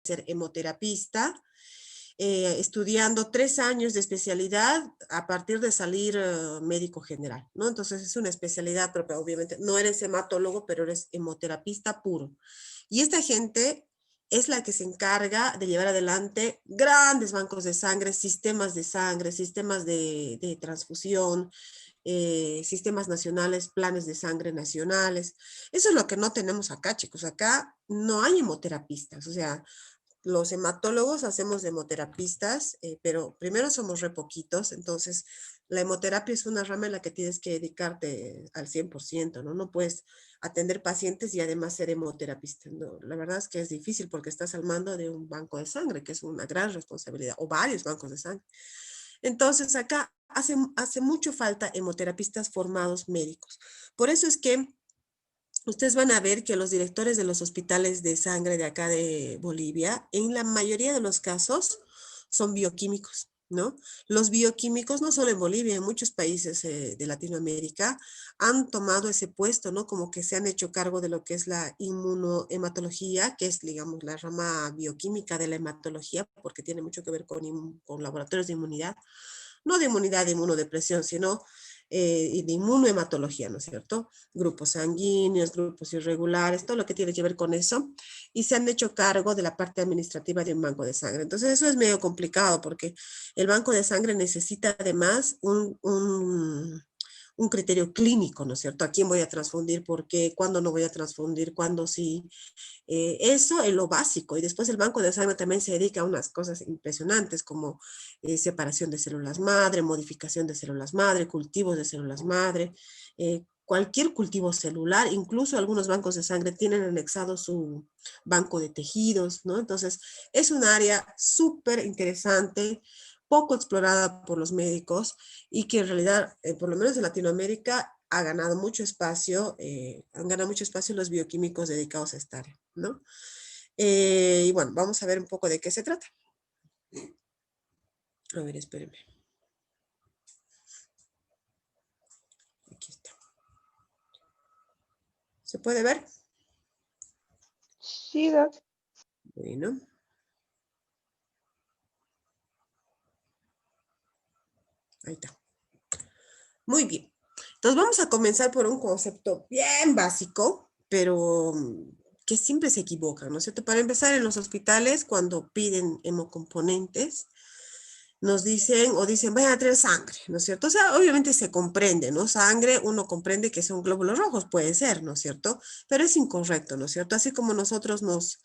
ser hemoterapista, estudiando 3 años de especialidad a partir de salir médico general, ¿no? Entonces es una especialidad propia, obviamente. No eres hematólogo, pero eres hemoterapista puro. Y esta gente es la que se encarga de llevar adelante grandes bancos de sangre, sistemas de transfusión, sistemas nacionales, planes de sangre nacionales. Eso es lo que no tenemos acá, chicos. Acá no hay hemoterapistas, o sea, los hematólogos hacemos de hemoterapistas, pero primero somos re poquitos, entonces la hemoterapia es una rama en la que tienes que dedicarte al 100%, ¿no? No puedes atender pacientes y además ser hemoterapista, ¿no? La verdad es que es difícil porque estás al mando de un banco de sangre, que es una gran responsabilidad, o varios bancos de sangre. Entonces acá hace mucho falta hemoterapistas formados médicos. Por eso es que ustedes van a ver que los directores de los hospitales de sangre de acá de Bolivia, en la mayoría de los casos, son bioquímicos, ¿no? Los bioquímicos, no solo en Bolivia, en muchos países de Latinoamérica, han tomado ese puesto, ¿no? Como que se han hecho cargo de lo que es la inmunohematología, que es, digamos, la rama bioquímica de la hematología, porque tiene mucho que ver con laboratorios de inmunidad, no de inmunidad de inmunodepresión, sino de inmunohematología, ¿no es cierto? Grupos sanguíneos, grupos irregulares, todo lo que tiene que ver con eso, y se han hecho cargo de la parte administrativa de un banco de sangre. Entonces eso es medio complicado porque el banco de sangre necesita además un criterio clínico, ¿no es cierto? ¿A quién voy a transfundir? ¿Por qué? ¿Cuándo no voy a transfundir? ¿Cuándo sí? Eso es lo básico. Y después el banco de sangre también se dedica a unas cosas impresionantes como separación de células madre, modificación de células madre, cultivos de células madre, cualquier cultivo celular, incluso algunos bancos de sangre tienen anexado su banco de tejidos, ¿no? Entonces, es un área súper interesante, poco explorada por los médicos y que en realidad, por lo menos en Latinoamérica, ha ganado mucho espacio, han ganado mucho espacio los bioquímicos dedicados a esta área, ¿no? Y bueno, vamos a ver un poco de qué se trata. A ver, espérenme. Aquí está. ¿Se puede ver? Sí, Doc. Bueno. Ahí está. Muy bien. Entonces vamos a comenzar por un concepto bien básico, pero que siempre se equivoca, ¿no es cierto? Para empezar, en los hospitales, cuando piden hemocomponentes, nos dicen o dicen, vayan a traer sangre, ¿no es cierto? O sea, obviamente se comprende, ¿no? Sangre, uno comprende que son glóbulos rojos, puede ser, ¿no es cierto? Pero es incorrecto, ¿no es cierto? Así como nosotros nos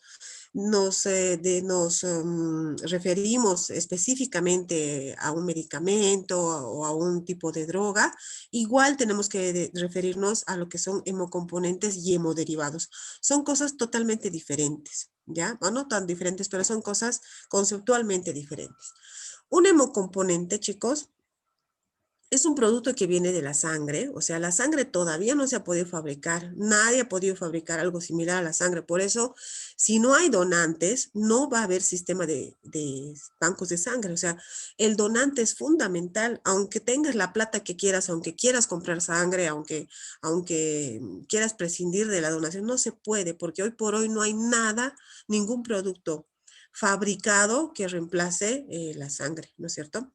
referimos específicamente a un medicamento o a un tipo de droga, igual tenemos que referirnos a lo que son hemocomponentes y hemoderivados. Son cosas totalmente diferentes, ¿ya? O no tan diferentes, pero son cosas conceptualmente diferentes. Un hemocomponente, chicos, es un producto que viene de la sangre, o sea, la sangre todavía no se ha podido fabricar, nadie ha podido fabricar algo similar a la sangre, por eso, si no hay donantes, no va a haber sistema de bancos de sangre, o sea, el donante es fundamental, aunque tengas la plata que quieras, aunque quieras comprar sangre, aunque quieras prescindir de la donación, no se puede, porque hoy por hoy no hay nada, ningún producto fabricado que reemplace la sangre, ¿no es cierto?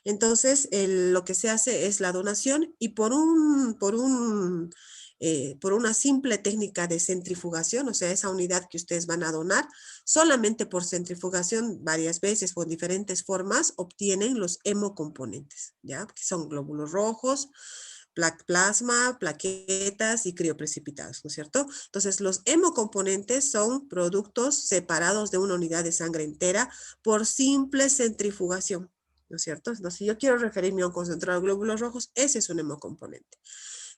Entonces, lo que se hace es la donación y por una simple técnica de centrifugación, o sea, esa unidad que ustedes van a donar, solamente por centrifugación varias veces, por diferentes formas, obtienen los hemocomponentes, ¿ya? Que son glóbulos rojos, plasma, plaquetas y crioprecipitados, ¿no es cierto? Entonces, los hemocomponentes son productos separados de una unidad de sangre entera por simple centrifugación, ¿no es cierto? Entonces, si yo quiero referirme a un concentrado de glóbulos rojos, ese es un hemocomponente.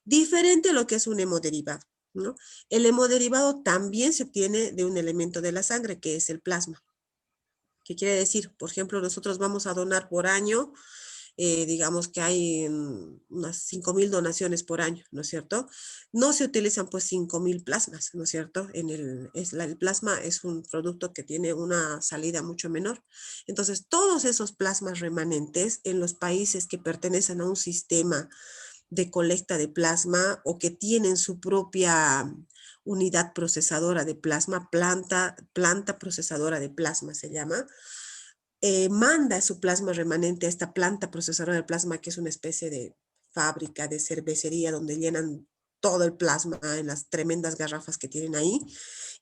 Diferente a lo que es un hemoderivado, ¿no? El hemoderivado también se obtiene de un elemento de la sangre, que es el plasma. ¿Qué quiere decir? Por ejemplo, nosotros vamos a donar por año, digamos que hay unas 5.000 donaciones por año, ¿no es cierto? No se utilizan pues 5.000 plasmas, ¿no es cierto? El plasma es un producto que tiene una salida mucho menor. Entonces, todos esos plasmas remanentes en los países que pertenecen a un sistema de colecta de plasma o que tienen su propia unidad procesadora de plasma, planta procesadora de plasma se llama, manda su plasma remanente a esta planta procesadora de plasma, que es una especie de fábrica de cervecería donde llenan todo el plasma en las tremendas garrafas que tienen ahí.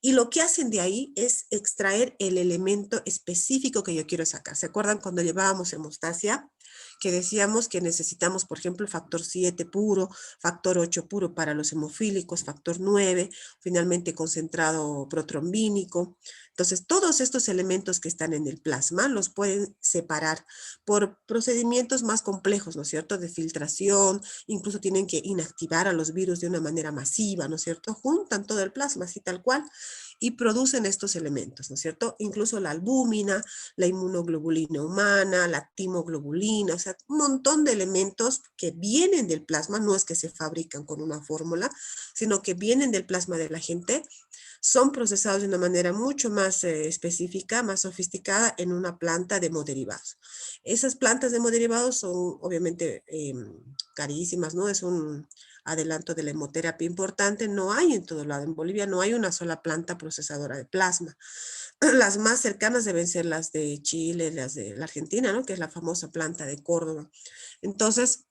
Y lo que hacen de ahí es extraer el elemento específico que yo quiero sacar. ¿Se acuerdan cuando llevábamos hemostasia? Que decíamos que necesitamos, por ejemplo, factor 7 puro, factor 8 puro para los hemofílicos, factor 9, finalmente concentrado protrombínico. Entonces, todos estos elementos que están en el plasma los pueden separar por procedimientos más complejos, ¿no es cierto?, de filtración, incluso tienen que inactivar a los virus de una manera masiva, ¿no es cierto?, juntan todo el plasma, así tal cual, y producen estos elementos, ¿no es cierto?, incluso la albúmina, la inmunoglobulina humana, la timoglobulina, o sea, un montón de elementos que vienen del plasma, no es que se fabrican con una fórmula, sino que vienen del plasma de la gente, son procesados de una manera mucho más específica, más sofisticada en una planta de hemoderivados. Esas plantas de hemoderivados son obviamente carísimas, ¿no? Es un adelanto de la hemoterapia importante. No hay en todo lado. En Bolivia no hay una sola planta procesadora de plasma. Las más cercanas deben ser las de Chile, las de la Argentina, ¿no? Que es la famosa planta de Córdoba. Entonces,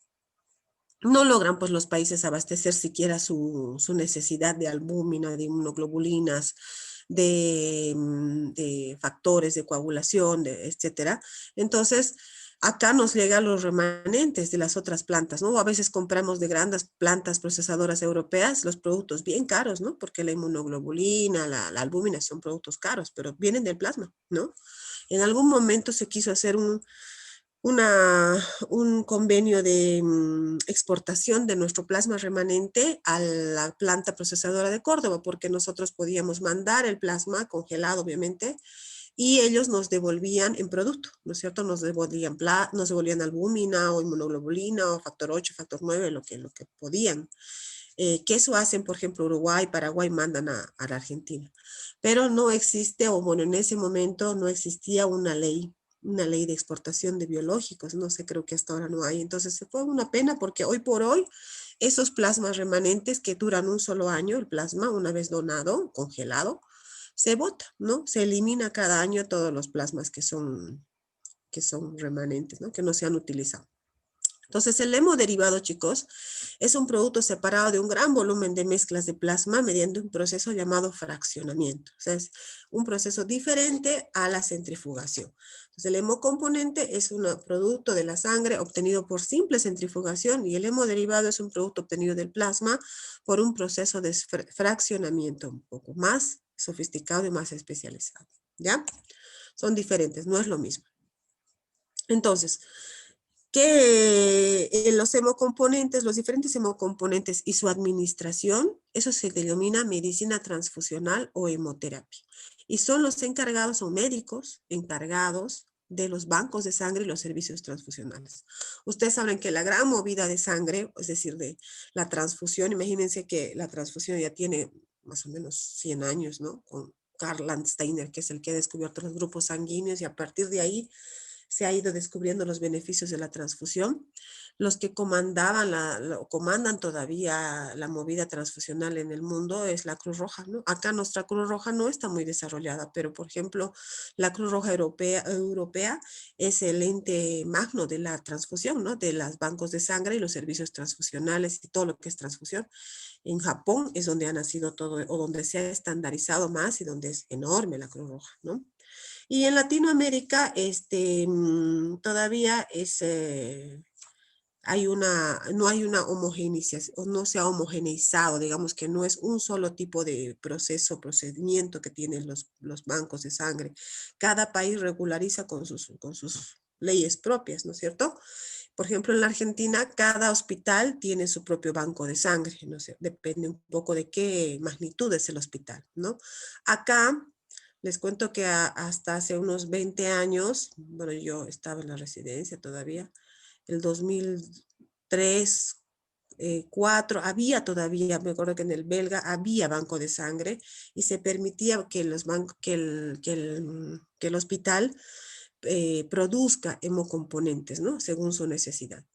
no logran pues los países abastecer siquiera su necesidad de albúmina, de inmunoglobulinas, de factores de coagulación, etcétera. Entonces, acá nos llegan los remanentes de las otras plantas, ¿no? O a veces compramos de grandes plantas procesadoras europeas los productos bien caros, ¿no? Porque la inmunoglobulina, la albúmina son productos caros, pero vienen del plasma, ¿no? En algún momento se quiso hacer un convenio de exportación de nuestro plasma remanente a la planta procesadora de Córdoba, porque nosotros podíamos mandar el plasma congelado, obviamente, y ellos nos devolvían en producto, ¿no es cierto? Nos devolvían albúmina o inmunoglobulina o factor 8, factor 9, lo que podían. Que eso hacen, por ejemplo, Uruguay, Paraguay mandan a la Argentina. Pero no existe, o bueno, en ese momento no existía una ley de exportación de biológicos, no sé, creo que hasta ahora no hay. Entonces fue una pena porque hoy por hoy esos plasmas remanentes que duran un solo año, el plasma una vez donado, congelado, se bota, ¿no? Se elimina cada año todos los plasmas que son remanentes, ¿no? Que no se han utilizado. Entonces, el hemoderivado, chicos, es un producto separado de un gran volumen de mezclas de plasma mediante un proceso llamado fraccionamiento. O sea, es un proceso diferente a la centrifugación. Entonces, el hemocomponente es un producto de la sangre obtenido por simple centrifugación y el hemoderivado es un producto obtenido del plasma por un proceso de fraccionamiento un poco más sofisticado y más especializado. ¿Ya? Son diferentes, no es lo mismo. Entonces, que los hemocomponentes, los diferentes hemocomponentes y su administración, eso se denomina medicina transfusional o hemoterapia. Y son los encargados, son médicos encargados de los bancos de sangre y los servicios transfusionales. Ustedes saben que la gran movida de sangre, es decir, de la transfusión, imagínense que la transfusión ya tiene más o menos 100 años, ¿no? Con Karl Landsteiner, que es el que ha descubierto los grupos sanguíneos y a partir de ahí se ha ido descubriendo los beneficios de la transfusión. Los que comandan todavía la movida transfusional en el mundo es la Cruz Roja, ¿no? Acá nuestra Cruz Roja no está muy desarrollada, pero por ejemplo, la Cruz Roja Europea es el ente magno de la transfusión, ¿no? De los bancos de sangre y los servicios transfusionales y todo lo que es transfusión. En Japón es donde ha nacido todo, o donde se ha estandarizado más y donde es enorme la Cruz Roja, ¿no? Y en Latinoamérica todavía no hay una homogeneización, o no se ha homogeneizado, digamos que no es un solo tipo de procedimiento que tienen los bancos de sangre. Cada país regulariza con sus leyes propias, ¿no es cierto? Por ejemplo, en la Argentina, cada hospital tiene su propio banco de sangre, no sé, depende un poco de qué magnitud es el hospital, ¿no? Acá les cuento que hasta hace unos 20 años, bueno, yo estaba en la residencia todavía, el 2003, 4, había todavía, me acuerdo que en el belga había banco de sangre y se permitía que, que el hospital produzca hemocomponentes, ¿no? Según su necesidad.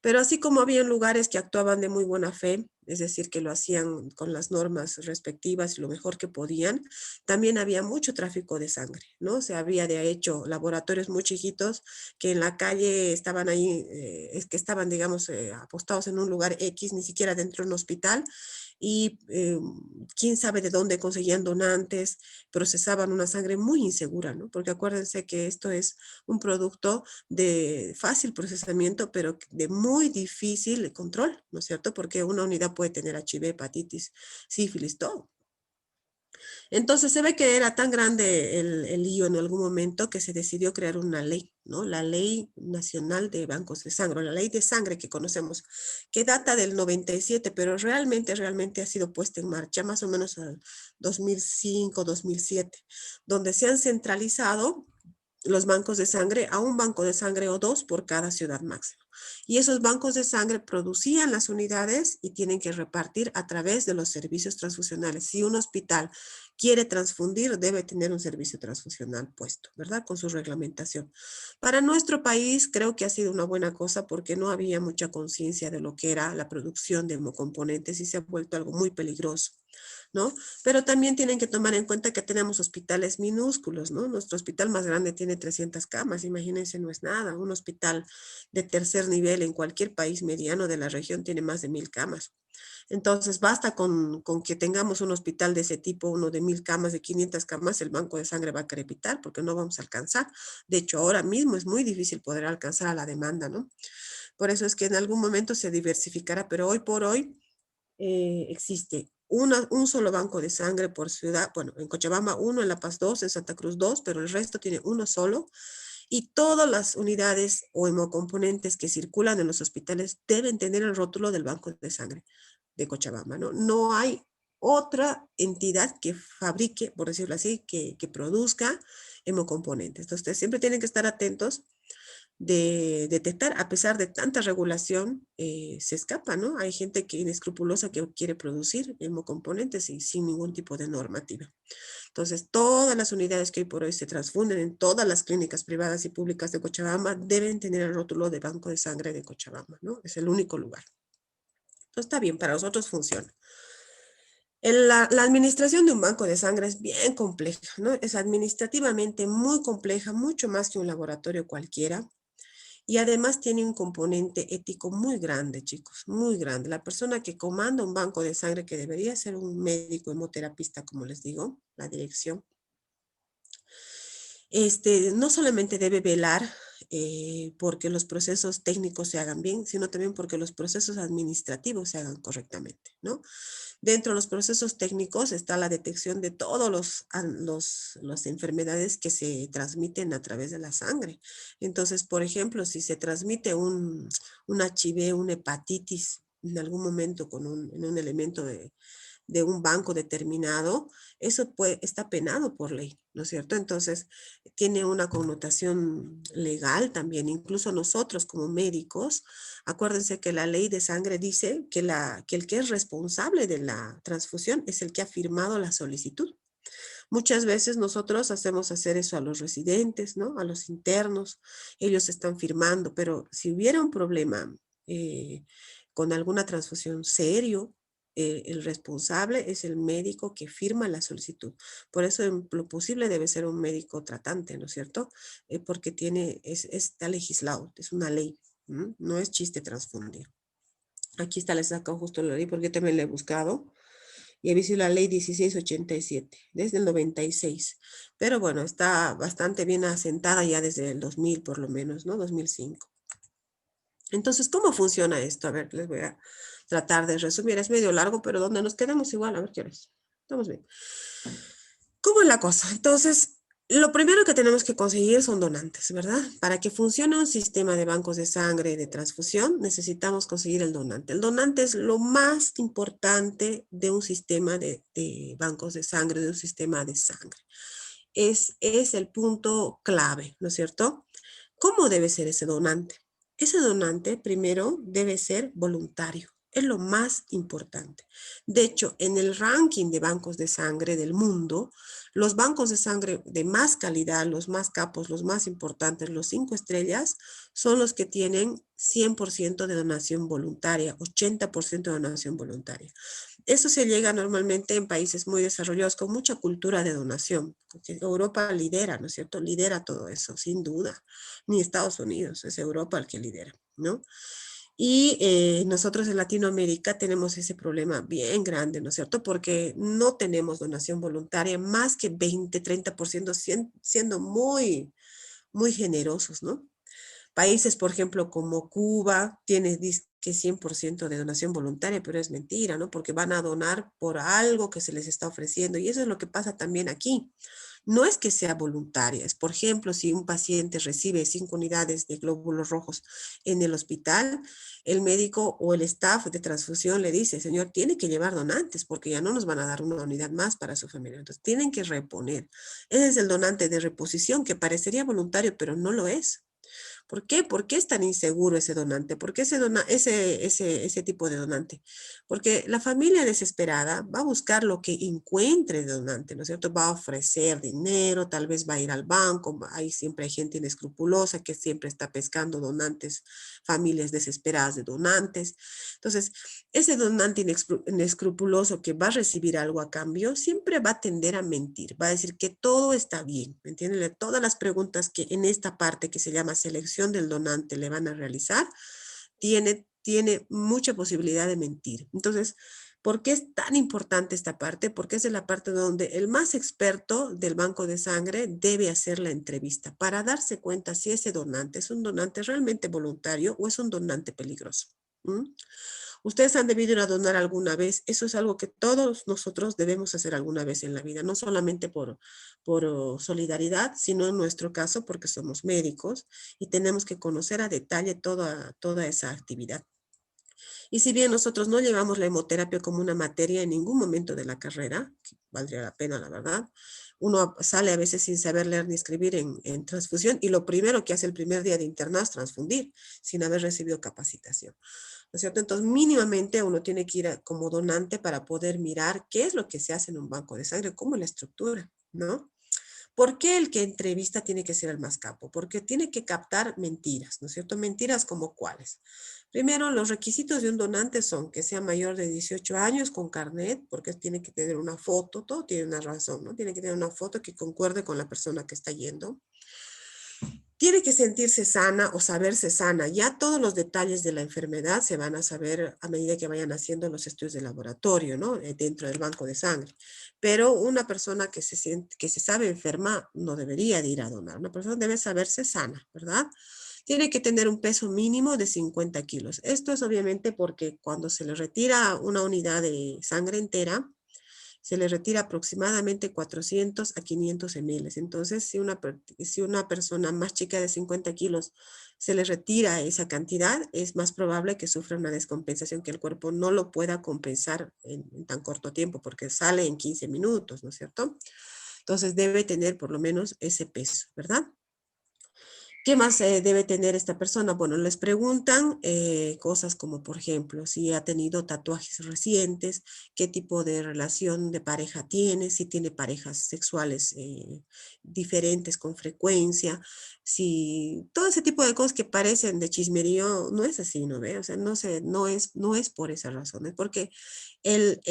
Pero así como había lugares que actuaban de muy buena fe, es decir, que lo hacían con las normas respectivas y lo mejor que podían, también había mucho tráfico de sangre, ¿no? O sea, había de hecho laboratorios muy chiquitos que en la calle estaban ahí, es que estaban, digamos, apostados en un lugar X, ni siquiera dentro de un hospital, y quién sabe de dónde conseguían donantes, procesaban una sangre muy insegura, ¿no? Porque acuérdense que esto es un producto de fácil procesamiento, pero de muy difícil control, ¿no es cierto? Porque una unidad puede tener HIV, hepatitis, sífilis, todo. Entonces se ve que era tan grande el lío en algún momento que se decidió crear una ley, ¿no? La Ley Nacional de Bancos de Sangre, la ley de sangre que conocemos, que data del 97, pero realmente ha sido puesta en marcha más o menos en 2005, 2007, donde se han centralizado los bancos de sangre a un banco de sangre o dos por cada ciudad máximo. Y esos bancos de sangre producían las unidades y tienen que repartir a través de los servicios transfusionales. Si un hospital quiere transfundir, debe tener un servicio transfusional puesto, ¿verdad? Con su reglamentación. Para nuestro país creo que ha sido una buena cosa porque no había mucha conciencia de lo que era la producción de hemocomponentes y se ha vuelto algo muy peligroso, ¿no? Pero también tienen que tomar en cuenta que tenemos hospitales minúsculos, ¿no? Nuestro hospital más grande tiene 300 camas, imagínense, no es nada. Un hospital de tercer nivel en cualquier país mediano de la región tiene más de 1000 camas. Entonces, basta con que tengamos un hospital de ese tipo, uno de 1000 camas, de 500 camas, el banco de sangre va a crepitar porque no vamos a alcanzar. De hecho, ahora mismo es muy difícil poder alcanzar a la demanda, ¿no? Por eso es que en algún momento se diversificará, pero hoy por hoy existe un solo banco de sangre por ciudad, bueno, en Cochabamba uno, en La Paz dos, en Santa Cruz dos, pero el resto tiene uno solo y todas las unidades o hemocomponentes que circulan en los hospitales deben tener el rótulo del banco de sangre de Cochabamba, ¿no? No hay otra entidad que fabrique, por decirlo así, que produzca hemocomponentes. Entonces, ustedes siempre tienen que estar atentos de detectar, a pesar de tanta regulación, se escapa, ¿no? Hay gente que inescrupulosa que quiere producir hemocomponentes y sin ningún tipo de normativa. Entonces, todas las unidades que hoy por hoy se transfunden en todas las clínicas privadas y públicas de Cochabamba deben tener el rótulo de Banco de Sangre de Cochabamba, ¿no? Es el único lugar. Entonces, está bien, para nosotros funciona. La administración de un banco de sangre es bien compleja, ¿no? Es administrativamente muy compleja, mucho más que un laboratorio cualquiera. Y además tiene un componente ético muy grande, chicos, muy grande. La persona que comanda un banco de sangre, que debería ser un médico hemoterapista, como les digo, la dirección, no solamente debe velar porque los procesos técnicos se hagan bien, sino también porque los procesos administrativos se hagan correctamente, ¿no? Dentro de los procesos técnicos está la detección de todos las enfermedades que se transmiten a través de la sangre. Entonces, por ejemplo, si se transmite un HIV, una hepatitis en algún momento en un elemento de un banco determinado, eso está penado por ley, ¿no es cierto? Entonces, tiene una connotación legal también. Incluso nosotros como médicos, acuérdense que la ley de sangre dice que el que es responsable de la transfusión es el que ha firmado la solicitud. Muchas veces nosotros hacemos hacer eso a los residentes, ¿no? A los internos, ellos están firmando, pero si hubiera un problema con alguna transfusión serio, el responsable es el médico que firma la solicitud. Por eso, en lo posible, debe ser un médico tratante, ¿no es cierto? Porque está legislado, es una ley, ¿m? No es chiste transfundir. Aquí está, les saco justo la ley porque también la he buscado y he visto la ley 1687, desde el 96. Pero bueno, está bastante bien asentada ya desde el 2000 por lo menos, ¿no? 2005. Entonces, ¿cómo funciona esto? A ver, les voy a tratar de resumir. Es medio largo, pero donde nos quedamos igual, a ver qué horas. Estamos bien. ¿Cómo es la cosa? Entonces, lo primero que tenemos que conseguir son donantes, ¿verdad? Para que funcione un sistema de bancos de sangre y de transfusión, necesitamos conseguir el donante. El donante es lo más importante de un sistema de bancos de sangre, de un sistema de sangre. Es el punto clave, ¿no es cierto? ¿Cómo debe ser ese donante? Ese donante primero debe ser voluntario. Es lo más importante. De hecho, en el ranking de bancos de sangre del mundo, los bancos de sangre de más calidad, los más capos, los más importantes, los 5 estrellas, son los que tienen 100% de donación voluntaria, 80% de donación voluntaria. Eso se llega normalmente en países muy desarrollados con mucha cultura de donación. Europa lidera, ¿no es cierto? Lidera todo eso, sin duda. Ni Estados Unidos, es Europa el que lidera, ¿no? Y nosotros en Latinoamérica tenemos ese problema bien grande, ¿no es cierto? Porque no tenemos donación voluntaria, más que 20, 30%, siendo muy, muy generosos, ¿no? Países, por ejemplo, como Cuba, tiene que 100% de donación voluntaria, pero es mentira, ¿no? Porque van a donar por algo que se les está ofreciendo. Y eso es lo que pasa también aquí. No es que sea voluntaria, es, por ejemplo, si un paciente recibe 5 unidades de glóbulos rojos en el hospital, el médico o el staff de transfusión le dice, señor, tiene que llevar donantes porque ya no nos van a dar una unidad más para su familia. Entonces, tienen que reponer. Ese es el donante de reposición que parecería voluntario, pero no lo es. ¿Por qué? ¿Por qué es tan inseguro ese donante? ¿Por qué ese tipo de donante? Porque la familia desesperada va a buscar lo que encuentre de donante, ¿no es cierto? Va a ofrecer dinero, tal vez va a ir al banco, ahí siempre hay gente inescrupulosa que siempre está pescando donantes, familias desesperadas de donantes. Entonces, ese donante inescrupuloso que va a recibir algo a cambio, siempre va a tender a mentir, va a decir que todo está bien, ¿me entienden? Todas las preguntas que en esta parte que se llama selección del donante le van a realizar, tiene mucha posibilidad de mentir. Entonces, ¿por qué es tan importante esta parte? Porque es de la parte donde el más experto del banco de sangre debe hacer la entrevista para darse cuenta si ese donante es un donante realmente voluntario o es un donante peligroso. ¿Mm? Ustedes han debido ir a donar alguna vez. Eso es algo que todos nosotros debemos hacer alguna vez en la vida, no solamente por solidaridad, sino en nuestro caso porque somos médicos y tenemos que conocer a detalle toda esa actividad. Y si bien nosotros no llevamos la hemoterapia como una materia en ningún momento de la carrera, que valdría la pena, la verdad, uno sale a veces sin saber leer ni escribir en transfusión y lo primero que hace el primer día de internado es transfundir, sin haber recibido capacitación. ¿No es cierto? Entonces, mínimamente uno tiene que ir como donante para poder mirar qué es lo que se hace en un banco de sangre, cómo es la estructura, ¿no? ¿Por qué el que entrevista tiene que ser el más capo? Porque tiene que captar mentiras, ¿no es cierto? Mentiras como cuáles. Primero, los requisitos de un donante son que sea mayor de 18 años con carnet, porque tiene que tener una foto, todo tiene una razón, ¿no? Tiene que tener una foto que concuerde con la persona que está yendo. Tiene que sentirse sana o saberse sana. Ya todos los detalles de la enfermedad se van a saber a medida que vayan haciendo los estudios de laboratorio, ¿no? Dentro del banco de sangre. Pero una persona que se sabe enferma no debería de ir a donar. Una persona debe saberse sana, ¿verdad? Tiene que tener un peso mínimo de 50 kilos. Esto es obviamente porque cuando se le retira una unidad de sangre entera, se le retira aproximadamente 400 a 500 ml. Entonces, si una persona más chica de 50 kilos se le retira esa cantidad, es más probable que sufra una descompensación, que el cuerpo no lo pueda compensar en tan corto tiempo, porque sale en 15 minutos, ¿no es cierto? Entonces, debe tener por lo menos ese peso, ¿verdad? ¿Qué más debe tener esta persona? Bueno, les preguntan cosas como, por ejemplo, si ha tenido tatuajes recientes, qué tipo de relación de pareja tiene, si tiene parejas sexuales diferentes con frecuencia, si todo ese tipo de cosas que parecen de chismerío, no es así, ¿no ve? O sea, no es por esa razón, es porque el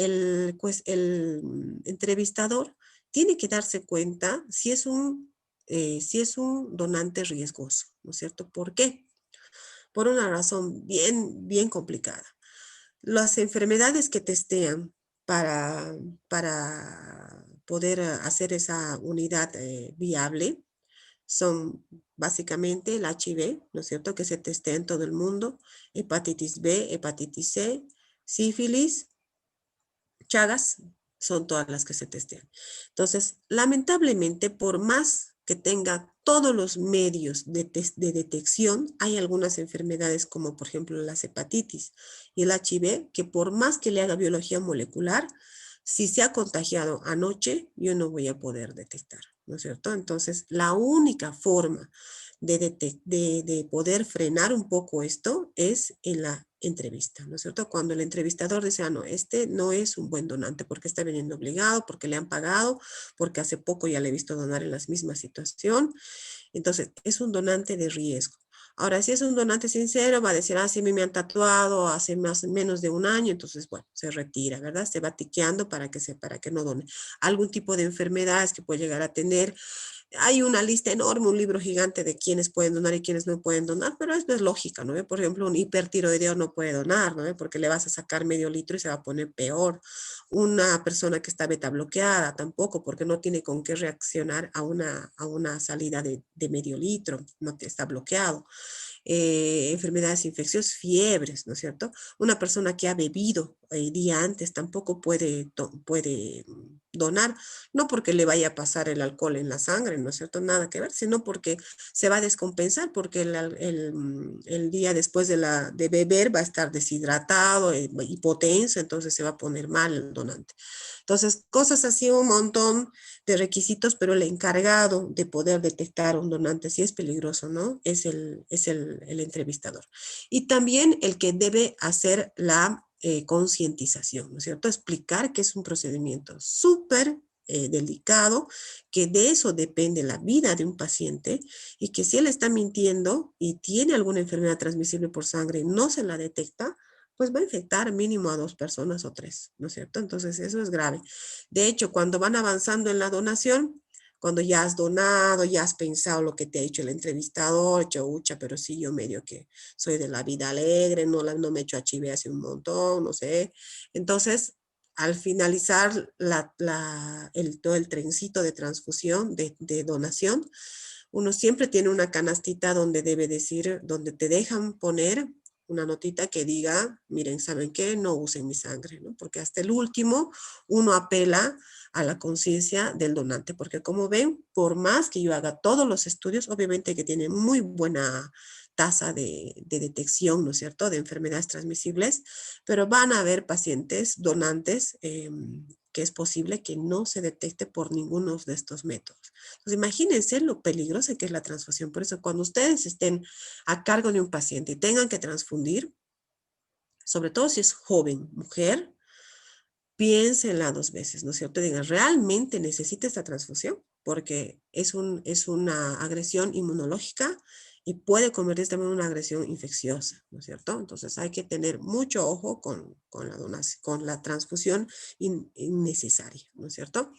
entrevistador tiene que darse cuenta si es un donante riesgoso, ¿no es cierto? ¿Por qué? Por una razón bien complicada. Las enfermedades que testean para, para poder hacer esa unidad viable son básicamente el HIV, ¿no es cierto? Que se testea en todo el mundo, hepatitis B, hepatitis C, sífilis, Chagas, son todas las que se testean. Entonces, lamentablemente, por más que tenga todos los medios de detección, hay algunas enfermedades como por ejemplo las hepatitis y el HIV, que por más que le haga biología molecular, si se ha contagiado anoche, yo no voy a poder detectar, ¿no es cierto? Entonces, la única forma de poder frenar un poco esto es en la entrevista, ¿no es cierto? Cuando el entrevistador dice, ah, no, este no es un buen donante porque está viniendo obligado, porque le han pagado, porque hace poco ya le he visto donar en la misma situación. Entonces, es un donante de riesgo. Ahora, si es un donante sincero, va a decir, ah, sí, me han tatuado hace menos de un año, entonces, bueno, se retira, ¿verdad? Se va tiqueando para que no done. Algún tipo de enfermedades que puede llegar a tener, hay una lista enorme, un libro gigante de quiénes pueden donar y quiénes no pueden donar, pero esto es lógica, ¿no? Por ejemplo, un hipertiroideo no puede donar, ¿no? Porque le vas a sacar medio litro y se va a poner peor. Una persona que está beta bloqueada tampoco, porque no tiene con qué reaccionar a una salida de medio litro, no te está bloqueado. Enfermedades infecciosas, fiebres, ¿no es cierto? Una persona que ha bebido el día antes tampoco puede donar, no porque le vaya a pasar el alcohol en la sangre, ¿no es cierto? Nada que ver, sino porque se va a descompensar, porque el día después de beber va a estar deshidratado, hipotenso, entonces se va a poner mal el donante. Entonces, cosas así, un montón de requisitos, pero el encargado de poder detectar un donante si es peligroso, ¿no? Es el entrevistador. Y también el que debe hacer la concientización, ¿no es cierto? Explicar que es un procedimiento súper delicado, que de eso depende la vida de un paciente y que si él está mintiendo y tiene alguna enfermedad transmisible por sangre y no se la detecta, pues va a infectar mínimo a 2 personas o 3, ¿no es cierto? Entonces eso es grave. De hecho, cuando van avanzando en la donación, cuando ya has donado, ya has pensado lo que te ha dicho el entrevistador, chaucha, pero sí, yo medio que soy de la vida alegre, no me echo a chive hace un montón, no sé. Entonces, al finalizar todo el trencito de transfusión, de donación, uno siempre tiene una canastita donde debe decir, donde te dejan poner una notita que diga, miren, ¿saben qué? No usen mi sangre, ¿no? Porque hasta el último uno apela a la conciencia del donante, porque como ven, por más que yo haga todos los estudios, obviamente que tiene muy buena tasa de detección, ¿no es cierto?, de enfermedades transmisibles, pero van a haber pacientes donantes que es posible que no se detecte por ninguno de estos métodos. Entonces, imagínense lo peligrosa que es la transfusión. Por eso, cuando ustedes estén a cargo de un paciente y tengan que transfundir, sobre todo si es joven, mujer, piénsenla 2 veces, ¿no es cierto? Digan, ¿realmente necesita esta transfusión? Porque es una agresión inmunológica y puede convertirse también en una agresión infecciosa, ¿no es cierto? Entonces hay que tener mucho ojo con la donación, con la transfusión innecesaria, ¿no es cierto?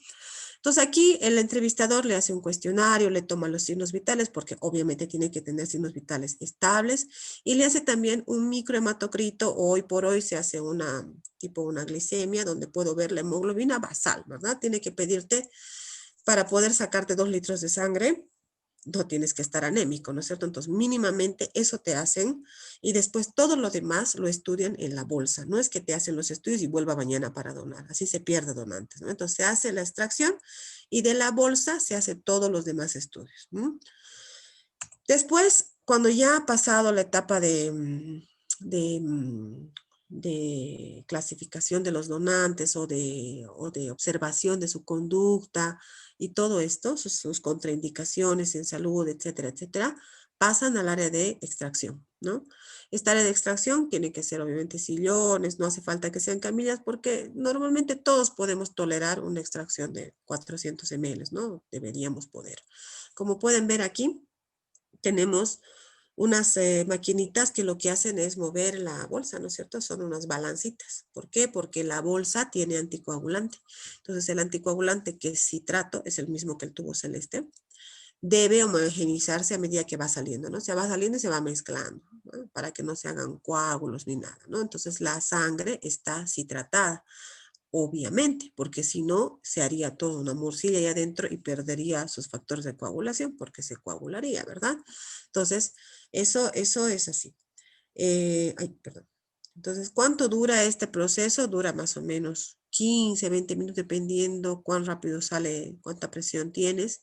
Entonces aquí el entrevistador le hace un cuestionario, le toma los signos vitales, porque obviamente tiene que tener signos vitales estables, y le hace también un microhematocrito. Hoy por hoy se hace una glicemia, donde puedo ver la hemoglobina basal, ¿verdad? Tiene que pedirte, para poder sacarte 2 litros de sangre, no tienes que estar anémico, ¿no es cierto? Entonces, mínimamente eso te hacen y después todo lo demás lo estudian en la bolsa. No es que te hacen los estudios y vuelva mañana para donar, así se pierde donantes, ¿no? Entonces, se hace la extracción y de la bolsa se hace todos los demás estudios, ¿no? Después, cuando ya ha pasado la etapa de clasificación de los donantes o de observación de su conducta y todo esto, sus contraindicaciones en salud, etcétera, etcétera, pasan al área de extracción, ¿no? Esta área de extracción tiene que ser obviamente sillones, no hace falta que sean camillas porque normalmente todos podemos tolerar una extracción de 400 ml, ¿no? Deberíamos poder. Como pueden ver aquí, tenemos unas maquinitas que lo que hacen es mover la bolsa, ¿no es cierto? Son unas balancitas. ¿Por qué? Porque la bolsa tiene anticoagulante. Entonces, el anticoagulante, que es citrato, es el mismo que el tubo celeste, debe homogeneizarse a medida que va saliendo, ¿no? Se va saliendo y se va mezclando, ¿no? Para que no se hagan coágulos ni nada, ¿no? Entonces, la sangre está citratada, obviamente, porque si no, se haría toda una morcilla ahí adentro y perdería sus factores de coagulación, porque se coagularía, ¿verdad? Entonces, eso es así. Ay, perdón. Entonces, ¿cuánto dura este proceso? Dura más o menos 15, 20 minutos, dependiendo cuán rápido sale, cuánta presión tienes.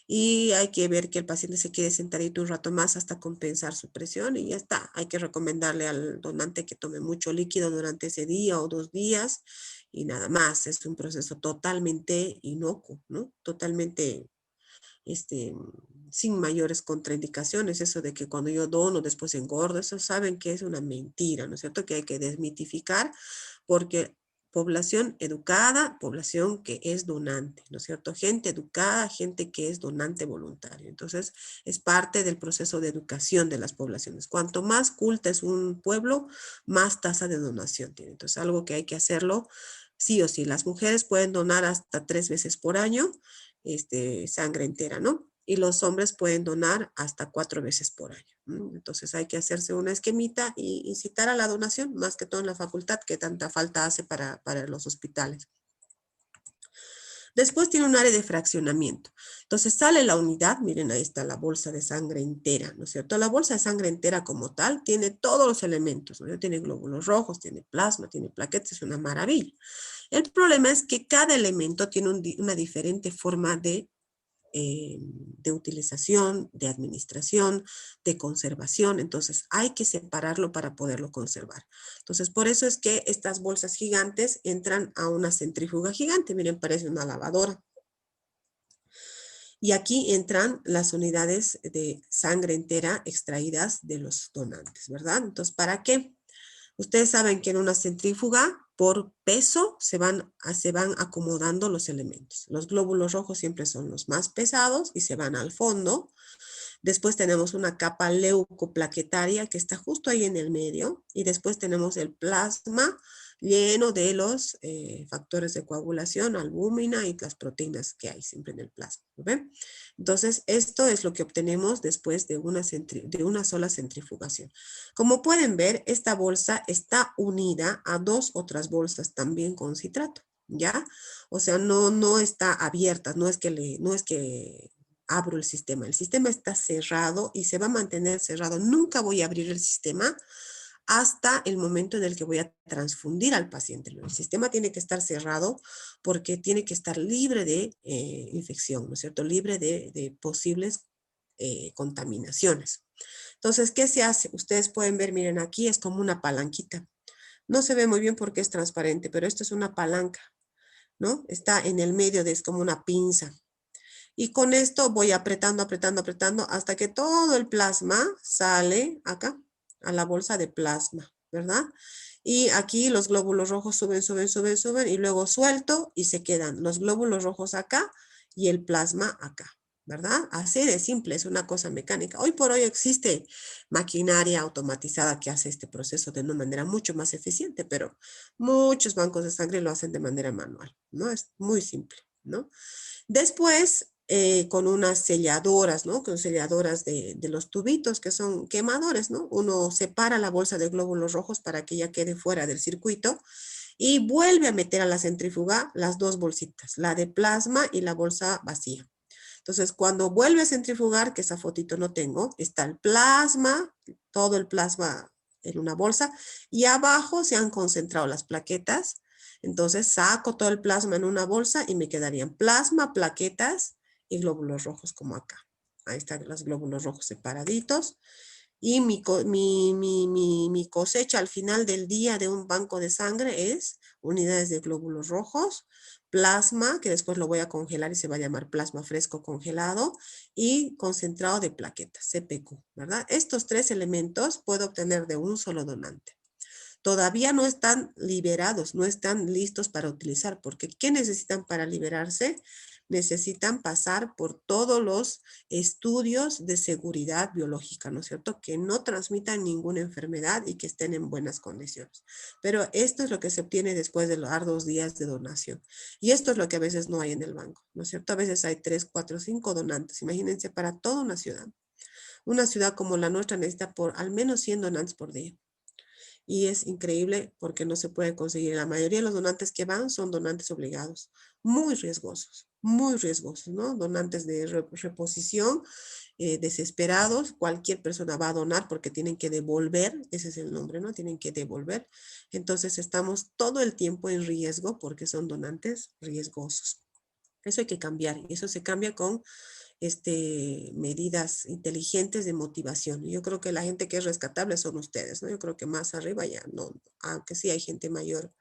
Y hay que ver que el paciente se quede sentadito un rato más hasta compensar su presión y ya está. Hay que recomendarle al donante que tome mucho líquido durante ese día o 2 días y nada más. Es un proceso totalmente inocuo, ¿no? Totalmente este, sin mayores contraindicaciones. Eso de que cuando yo dono después engordo, eso saben que es una mentira, ¿no es cierto? Que hay que desmitificar porque población educada, población que es donante, ¿no es cierto? Gente educada, gente que es donante voluntario. Entonces, es parte del proceso de educación de las poblaciones. Cuanto más culta es un pueblo, más tasa de donación tiene. Entonces, algo que hay que hacerlo sí o sí. Las mujeres pueden donar hasta 3 veces por año, sangre entera, ¿no? Y los hombres pueden donar hasta 4 veces por año. Entonces hay que hacerse una esquemita y incitar a la donación, más que todo en la facultad, que tanta falta hace para los hospitales. Después tiene un área de fraccionamiento. Entonces sale la unidad, miren, ahí está la bolsa de sangre entera, ¿no es cierto? La bolsa de sangre entera como tal tiene todos los elementos, ¿no? Tiene glóbulos rojos, tiene plasma, tiene plaquetas, es una maravilla. El problema es que cada elemento tiene una diferente forma de utilización, de administración, de conservación. Entonces hay que separarlo para poderlo conservar. Entonces por eso es que estas bolsas gigantes entran a una centrífuga gigante. Miren, parece una lavadora. Y aquí entran las unidades de sangre entera extraídas de los donantes, ¿verdad? Entonces, ¿para qué? Ustedes saben que en una centrífuga, por peso, se van acomodando los elementos. Los glóbulos rojos siempre son los más pesados y se van al fondo. Después tenemos una capa leucoplaquetaria que está justo ahí en el medio. Y después tenemos el plasma lleno de los factores de coagulación, albúmina y las proteínas que hay siempre en el plasma. ¿Ven? Entonces, esto es lo que obtenemos después de una sola centrifugación. Como pueden ver, esta bolsa está unida a 2 otras bolsas también con citrato, ¿ya? O sea, no está abierta, no es que abro el sistema está cerrado y se va a mantener cerrado. Nunca voy a abrir el sistema hasta el momento en el que voy a transfundir al paciente. El sistema tiene que estar cerrado porque tiene que estar libre de infección, ¿no es cierto? Libre de posibles contaminaciones. Entonces, ¿qué se hace? Ustedes pueden ver, miren, aquí es como una palanquita. No se ve muy bien porque es transparente, pero esto es una palanca, ¿no? Está en el medio, es como una pinza. Y con esto voy apretando, apretando, apretando hasta que todo el plasma sale acá a la bolsa de plasma, ¿verdad? Y aquí los glóbulos rojos suben, suben, suben, suben y luego suelto y se quedan los glóbulos rojos acá y el plasma acá, ¿verdad? Así de simple, es una cosa mecánica. Hoy por hoy existe maquinaria automatizada que hace este proceso de una manera mucho más eficiente, pero muchos bancos de sangre lo hacen de manera manual, ¿no? Es muy simple, ¿no? Después, con unas selladoras, ¿no? Con selladoras de los tubitos que son quemadores, ¿no? Uno separa la bolsa de glóbulos rojos para que ya quede fuera del circuito y vuelve a meter a la centrífuga las dos bolsitas, la de plasma y la bolsa vacía. Entonces, cuando vuelve a centrifugar, que esa fotito no tengo, está el plasma, todo el plasma en una bolsa y abajo se han concentrado las plaquetas. Entonces, saco todo el plasma en una bolsa y me quedarían plasma, plaquetas y glóbulos rojos como acá. Ahí están los glóbulos rojos separaditos. Y mi cosecha al final del día de un banco de sangre es unidades de glóbulos rojos, plasma, que después lo voy a congelar y se va a llamar plasma fresco congelado, y concentrado de plaquetas, CPQ, ¿verdad? Estos 3 elementos puedo obtener de un solo donante. Todavía no están liberados, no están listos para utilizar, porque ¿qué necesitan para liberarse? Necesitan pasar por todos los estudios de seguridad biológica, ¿no es cierto? Que no transmitan ninguna enfermedad y que estén en buenas condiciones. Pero esto es lo que se obtiene después de los arduos días de donación. Y esto es lo que a veces no hay en el banco, ¿no es cierto? A veces hay 3, 4, 5 donantes. Imagínense para toda una ciudad. Una ciudad como la nuestra necesita por al menos 100 donantes por día. Y es increíble porque no se puede conseguir. La mayoría de los donantes que van son donantes obligados, muy riesgosos, ¿no? Donantes de reposición, desesperados. Cualquier persona va a donar porque tienen que devolver, ese es el nombre, ¿no? Tienen que devolver. Entonces estamos todo el tiempo en riesgo porque son donantes riesgosos. Eso hay que cambiar y eso se cambia con medidas inteligentes de motivación. Yo creo que la gente que es rescatable son ustedes, ¿no? Yo creo que más arriba ya no, aunque sí hay gente mayor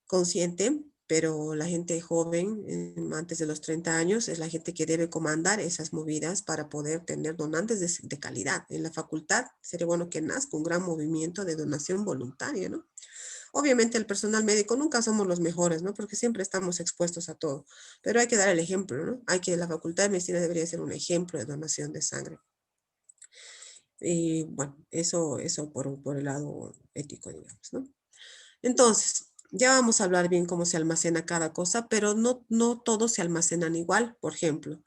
consciente, pero la gente joven, antes de los 30 años, es la gente que debe comandar esas movidas para poder tener donantes de calidad. En la facultad sería bueno que nazca un gran movimiento de donación voluntaria, ¿no? Obviamente el personal médico nunca somos los mejores, ¿no? Porque siempre estamos expuestos a todo, pero hay que dar el ejemplo, ¿no? La facultad de medicina debería ser un ejemplo de donación de sangre. Y bueno, eso por el lado ético, digamos, ¿no? Entonces, ya vamos a hablar bien cómo se almacena cada cosa, pero no todos se almacenan igual. Por ejemplo,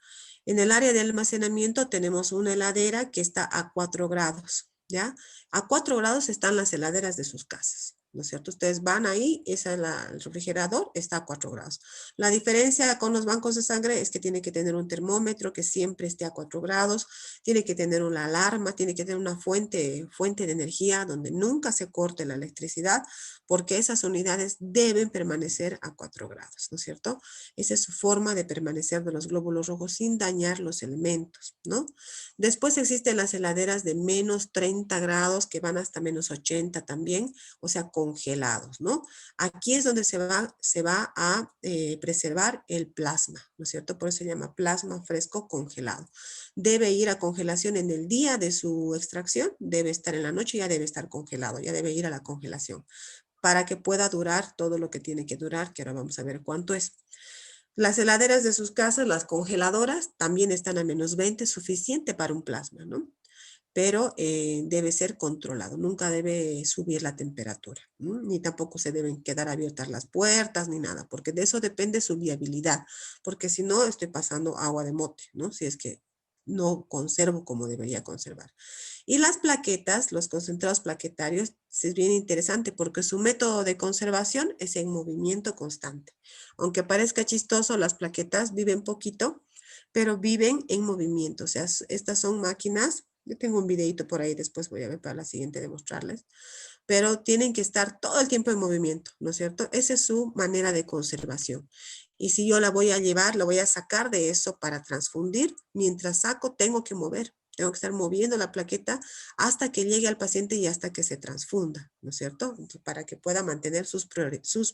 en el área de almacenamiento tenemos una heladera que está a 4 grados, ¿ya? A 4 grados están las heladeras de sus casas, ¿no es cierto? Ustedes van ahí, el refrigerador está a 4 grados. La diferencia con los bancos de sangre es que tiene que tener un termómetro que siempre esté a 4 grados, tiene que tener una alarma, tiene que tener una fuente de energía donde nunca se corte la electricidad, porque esas unidades deben permanecer a 4 grados, ¿no es cierto? Esa es su forma de permanecer de los glóbulos rojos sin dañar los elementos, ¿no? Después existen las heladeras de menos 30 grados que van hasta menos 80 también, o sea, congelados, ¿no? Aquí es donde se va a preservar el plasma, ¿no es cierto? Por eso se llama plasma fresco congelado. Debe ir a congelación en el día de su extracción, debe estar en la noche, ya debe estar congelado, ya debe ir a la congelación para que pueda durar todo lo que tiene que durar, que ahora vamos a ver cuánto es. Las heladeras de sus casas, las congeladoras, también están a menos 20, suficiente para un plasma, ¿no? Pero debe ser controlado, nunca debe subir la temperatura, ¿no? Ni tampoco se deben quedar abiertas las puertas ni nada, porque de eso depende su viabilidad, porque si no estoy pasando agua de mote, ¿no? Si es que no conservo como debería conservar. Y las plaquetas, los concentrados plaquetarios, es bien interesante porque su método de conservación es en movimiento constante. Aunque parezca chistoso, las plaquetas viven poquito, pero viven en movimiento. O sea, estas son máquinas. Yo tengo un videito por ahí, después voy a ver para la siguiente de mostrarles, pero tienen que estar todo el tiempo en movimiento, ¿no es cierto? Esa es su manera de conservación. Y si yo la voy a llevar, la voy a sacar de eso para transfundir, mientras saco tengo que mover. Tengo que estar moviendo la plaqueta hasta que llegue al paciente y hasta que se transfunda, ¿no es cierto? Entonces, para que pueda mantener sus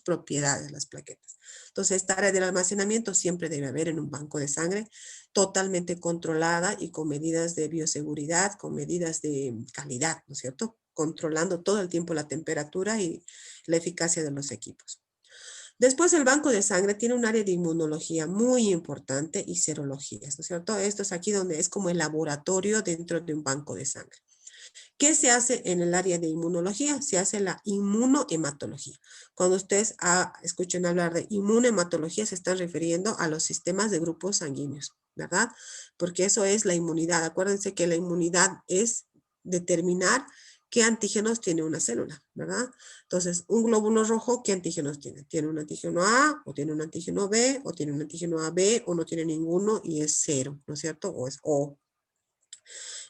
propiedades las plaquetas. Entonces, esta área del almacenamiento siempre debe haber en un banco de sangre totalmente controlada y con medidas de bioseguridad, con medidas de calidad, ¿no es cierto? Controlando todo el tiempo la temperatura y la eficacia de los equipos. Después el banco de sangre tiene un área de inmunología muy importante y serologías, ¿no es cierto? Esto es aquí donde es como el laboratorio dentro de un banco de sangre. ¿Qué se hace en el área de inmunología? Se hace la inmunohematología. Cuando ustedes escuchen hablar de inmunohematología, se están refiriendo a los sistemas de grupos sanguíneos, ¿verdad? Porque eso es la inmunidad. Acuérdense que la inmunidad es determinar qué antígenos tiene una célula, ¿verdad? Entonces, un glóbulo rojo, ¿qué antígenos tiene? Tiene un antígeno A, o tiene un antígeno B, o tiene un antígeno AB, o no tiene ninguno y es cero, ¿no es cierto? O es O.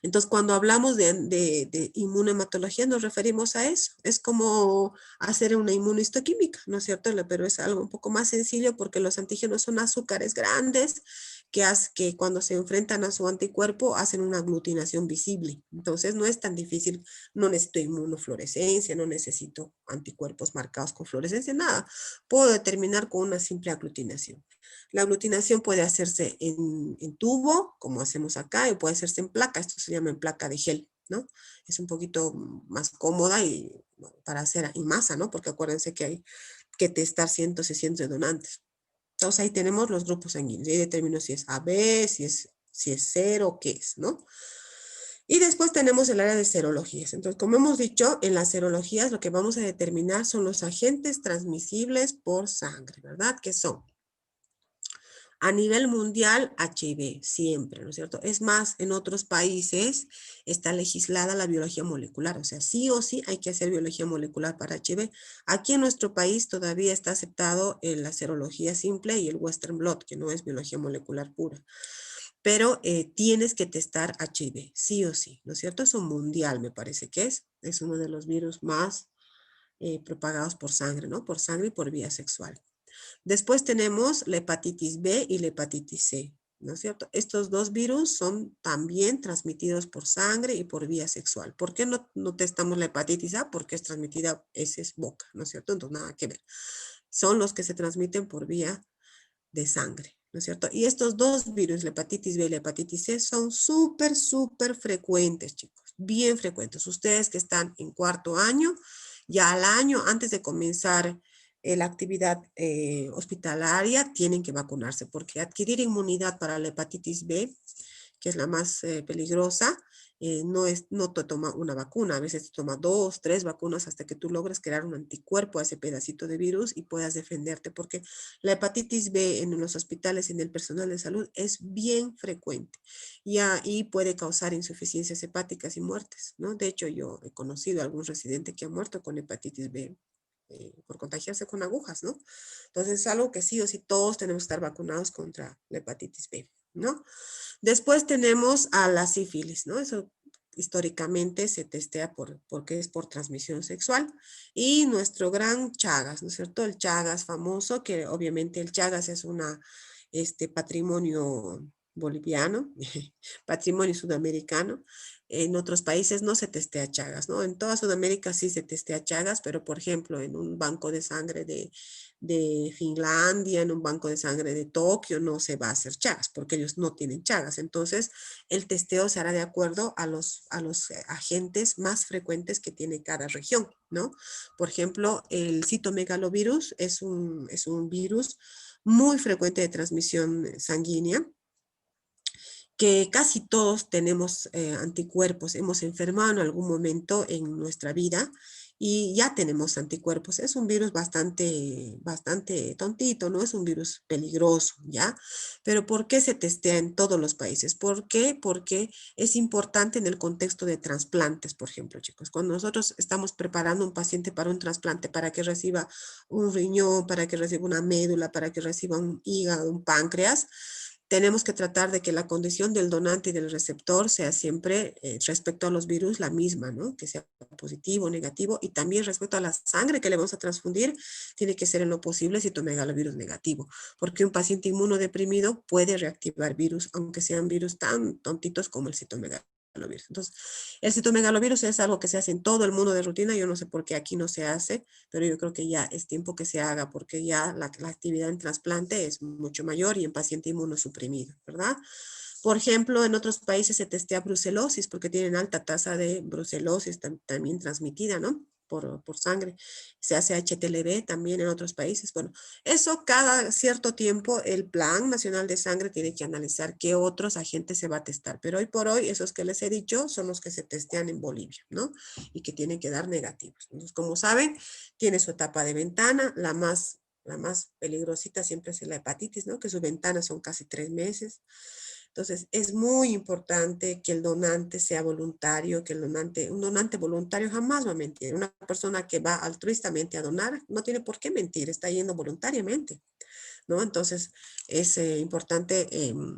Entonces, cuando hablamos de inmunohematología, nos referimos a eso. Es como hacer una inmunohistoquímica, ¿no es cierto? Pero es algo un poco más sencillo porque los antígenos son azúcares grandes que cuando se enfrentan a su anticuerpo hacen una aglutinación visible. Entonces, no es tan difícil. No necesito inmunofluorescencia, no necesito anticuerpos marcados con fluorescencia, nada. Puedo determinar con una simple aglutinación. La aglutinación puede hacerse en tubo, como hacemos acá, y puede hacerse en placa. Esto se llama en placa de gel, ¿no? Es un poquito más cómoda y para hacer en masa, ¿no? Porque acuérdense que hay que testar cientos y cientos de donantes. Entonces ahí tenemos los grupos sanguíneos. Y ahí determino si es AB, si es cero, qué es, ¿no? Y después tenemos el área de serologías. Entonces, como hemos dicho, en las serologías lo que vamos a determinar son los agentes transmisibles por sangre, ¿verdad? ¿Qué son? A nivel mundial, HIV, siempre, ¿no es cierto? Es más, en otros países está legislada la biología molecular, o sea, sí o sí hay que hacer biología molecular para HIV. Aquí en nuestro país todavía está aceptado la serología simple y el Western blot, que no es biología molecular pura. Pero tienes que testar HIV, sí o sí, ¿no es cierto? Es un mundial, me parece que es uno de los virus más propagados por sangre, ¿no? Por sangre y por vía sexual. Después tenemos la hepatitis B y la hepatitis C, ¿no es cierto? Estos dos virus son también transmitidos por sangre y por vía sexual. ¿Por qué no testamos la hepatitis A? Porque es transmitida, ese es boca, ¿no es cierto? Entonces, nada que ver. son los que se transmiten por vía de sangre, ¿no es cierto? Y estos dos virus, la hepatitis B y la hepatitis C, son súper, súper frecuentes, chicos, bien frecuentes. Ustedes que están en cuarto año, ya al año, antes de comenzar la actividad hospitalaria, tienen que vacunarse, porque adquirir inmunidad para la hepatitis B, que es la más peligrosa, no te toma una vacuna, a veces te toma 2, 3 vacunas hasta que tú logres crear un anticuerpo a ese pedacito de virus y puedas defenderte, porque la hepatitis B en los hospitales y en el personal de salud es bien frecuente y ahí puede causar insuficiencias hepáticas y muertes, ¿no? De hecho, yo he conocido a algún residente que ha muerto con hepatitis B por contagiarse con agujas, ¿no? Entonces es algo que sí o sí todos tenemos que estar vacunados contra la hepatitis B, ¿no? Después tenemos a la sífilis, ¿no? Eso históricamente se testea porque es por transmisión sexual. Y nuestro gran Chagas, ¿no es cierto? El Chagas famoso, que obviamente el Chagas es patrimonio boliviano, patrimonio sudamericano. En otros países no se testea Chagas, ¿no? En toda Sudamérica sí se testea Chagas, pero por ejemplo en un banco de sangre de Finlandia, en un banco de sangre de Tokio, no se va a hacer Chagas, porque ellos no tienen Chagas. Entonces, el testeo se hará de acuerdo a los agentes más frecuentes que tiene cada región, ¿no? Por ejemplo, el citomegalovirus es un virus muy frecuente de transmisión sanguínea, que casi todos tenemos anticuerpos, hemos enfermado en algún momento en nuestra vida y ya tenemos anticuerpos. Es un virus bastante tontito, no es un virus peligroso, ¿ya? Pero ¿por qué se testea en todos los países? ¿Por qué? Porque es importante en el contexto de trasplantes, por ejemplo, chicos. Cuando nosotros estamos preparando un paciente para un trasplante, para que reciba un riñón, para que reciba una médula, para que reciba un hígado, un páncreas, tenemos que tratar de que la condición del donante y del receptor sea siempre respecto a los virus la misma, ¿no? Que sea positivo, o negativo, y también respecto a la sangre que le vamos a transfundir, tiene que ser en lo posible citomegalovirus negativo, porque un paciente inmunodeprimido puede reactivar virus, aunque sean virus tan tontitos como el citomegalovirus. Entonces, el citomegalovirus es algo que se hace en todo el mundo de rutina, yo no sé por qué aquí no se hace, pero yo creo que ya es tiempo que se haga porque ya la actividad en trasplante es mucho mayor y en paciente inmunosuprimido, ¿verdad? Por ejemplo, en otros países se testea brucelosis porque tienen alta tasa de brucelosis también transmitida, ¿no? Por sangre. Se hace HTLV también en otros países. Bueno, eso cada cierto tiempo el Plan Nacional de Sangre tiene que analizar qué otros agentes se va a testar. Pero hoy por hoy, esos que les he dicho son los que se testean en Bolivia, ¿no? Y que tienen que dar negativos. Entonces, como saben, tiene su etapa de ventana, la más peligrosita siempre es la hepatitis, ¿no? Que su ventana son casi 3 meses. Entonces, es muy importante que el donante sea voluntario, que un donante voluntario jamás va a mentir. Una persona que va altruistamente a donar no tiene por qué mentir, está yendo voluntariamente, ¿no? Entonces, es importante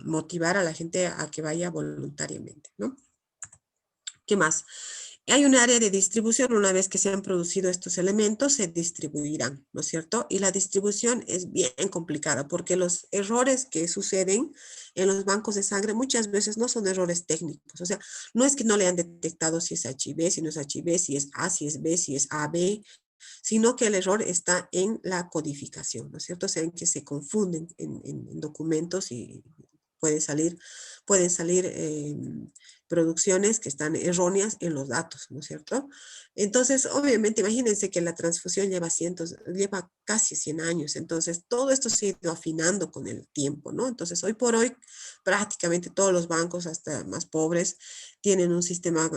motivar a la gente a que vaya voluntariamente, ¿no? ¿Qué más? Hay un área de distribución, una vez que se han producido estos elementos, se distribuirán, ¿no es cierto? Y la distribución es bien complicada porque los errores que suceden en los bancos de sangre muchas veces no son errores técnicos, o sea, no es que no le han detectado si es HIV, si no es HIV, si es A, si es B, si es AB, sino que el error está en la codificación, ¿no es cierto? O sea, en que se confunden en documentos y pueden salir producciones que están erróneas en los datos, ¿no es cierto? Entonces, obviamente, imagínense que la transfusión lleva casi 100 años, entonces todo esto se ha ido afinando con el tiempo, ¿no? Entonces, hoy por hoy, prácticamente todos los bancos, hasta más pobres, tienen un sistema